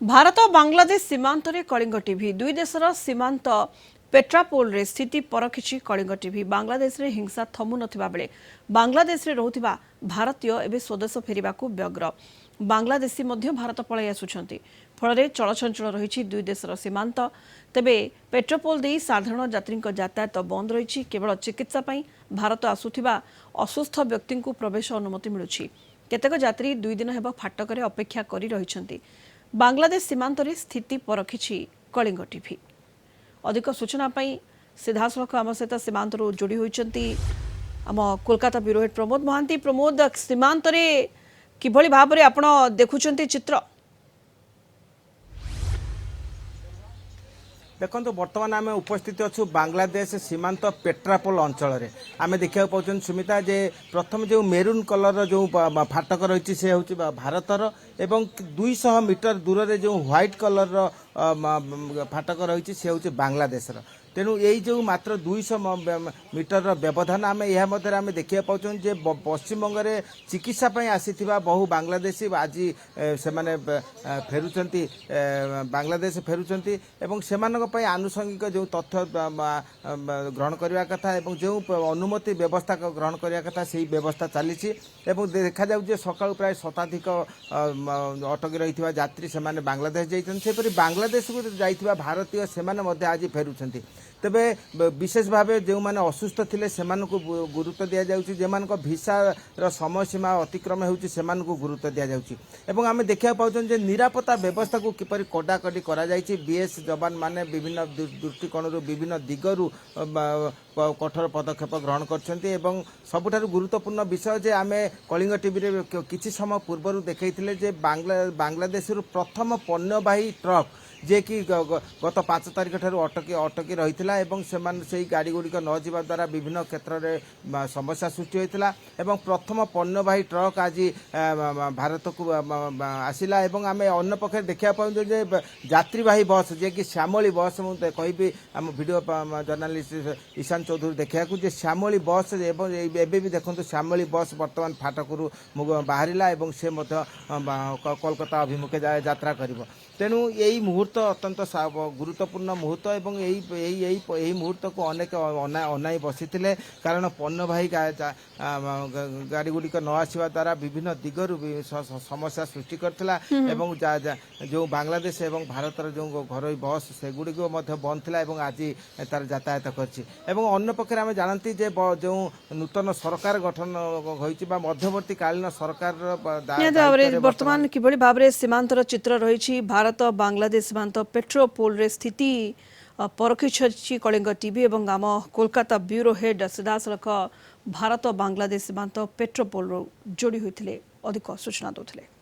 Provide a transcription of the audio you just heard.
भारत और बांग्लादेश सीमांत रे कलिंग टीवी दुई देशर सीमांत पेट्रापोल रे स्थिति परखिछि कलिंग टीवी। बांग्लादेश रे हिंसा थमु नथिबा बेले बांग्लादेश रे रहुथिबा भारतीय एबे स्वदेश फेरिबाकू व्यग्र। बांग्लादेशी मध्य भारत पळाई आसुछंती, फଳରେ चलचंचल रहिछि दुई देशर सीमांत। तेबे पेट्रापोल देई साधारण यात्रीक यातायात बंद रहिछि। केवल चिकित्सा पई भारत आसुथिबा असुस्थ व्यक्तिଙ୍କୁ प्रवेश अनुमति मिलुछि। केतेक यात्री दुई दिन हेबा फाटकरे अपेक्षा करि रहिछंती। बांग्लादेश सीमांत रे स्थिति परखिछि कलिंग टीवी। अधिक सूचना पाई सीधासलख आम सहित सीमांत जोड़ी होइछंती आम कोलकाता ब्यूरो हेड प्रमोद महांती। प्रमोद, सीमांत रे किभଳି भाबरे आपण देखुछंती चित्र? देखो बर्तमान आम उपस्थित अच्छु बांग्लादेश सीमांत पेट्रापोल अंचल आम देखा पाँच सुमिता जे प्रथम जो मेरून कलर जो फाटक रही से हूँ भारतर एवं 200 मीटर दूर से जो व्हाइट कलर फाटक रही से हूँ बांग्लादेशर। तेणु यही जो मात्र 200 मीटर व्यवधान आम यह आम देखा पाँच जे पश्चिमबंग में चिकित्सा आसी बहु बांग्लादेशी आज से फेरुंट बांग्लादेश फेरुंट एवं से आनुषंगिक जो तथ्य ग्रहण करने कथा एवं जो अनुमति व्यवस्था ग्रहण करने कथा से व्यवस्था चली देखा जाए सका प्राय शताधिक अटकी रही यात्री से बांग्लादेश जापरी बांग्लादेश को जाइए भारतीय से आज फेरुंट। तेबे विशेष भाव जो मैंने असुस्थ थे से गुरुत्व दि जाऊँ भिसार समय सीमा अतिक्रम हो गुरुत्व दि जाऊँ। आम देखा पाँच निरापत्ता व्यवस्था को किपर कड़ाकड़ी बीएस जवान माने विभिन्न दृष्टिकोण विभिन्न दिगरू कठोर पदक्षेप ग्रहण कर सबुठारु गुरुत्वपूर्ण विषय जे आम कलिंग टीवी किछि समय पूर्व देखते बांग्लादेश प्रथम पण्यवाही ट्रक जे कि गत 5 तारिख ठारू अटकी रही से गाड़ी गुड़िक न जावा द्वारा विभिन्न क्षेत्र में समस्या सृष्टि होता एवं प्रथम पण्यवाही ट्रक आज भारत को आसला। आम अन्न पक्ष देखा पाऊँ यात्रीवाही बस जे कि श्यामली बस मुझे कहि आम वीडियो जर्नालीस्ट ईशान चौधरी देखा श्यामली बस एवं भी देखो श्यामली बस बर्तमान फाटक बाहर से कोलकाता अभिमुखे यात्रा कर। तेणु यही मुहूर्त अत्यंत गुरुत्वपूर्ण मुहूर्त एवं यही मुहूर्त को अनेक अनाई बसी कारण पण्यवाही गाड़ी गुड़िक न आसवा द्वारा विभिन्न दिगरू समस्या सृष्टि करथिला एवं जो बांग्लादेश एवं भारतर जो घर बस सेगुड़िक बंद थिला एवं आज तार यातायात कर पक्षे आम जानती जे जो नूतन सरकार गठन होइछि बा मध्यवर्ती कालीन सरकार वर्तमान किभଳି भाबरे सीमांतर चित्र रही भारत बांग्लादेश सीमांत पेट्रोपोल रे स्थिति परखिछि कलिंग टीवी एवं आम कोलकाता ब्यूरो हेड सीधासलख भारत बांग्लादेश सीमांत पेट्रोपोल जोड़ी होते अधिक सूचना देते।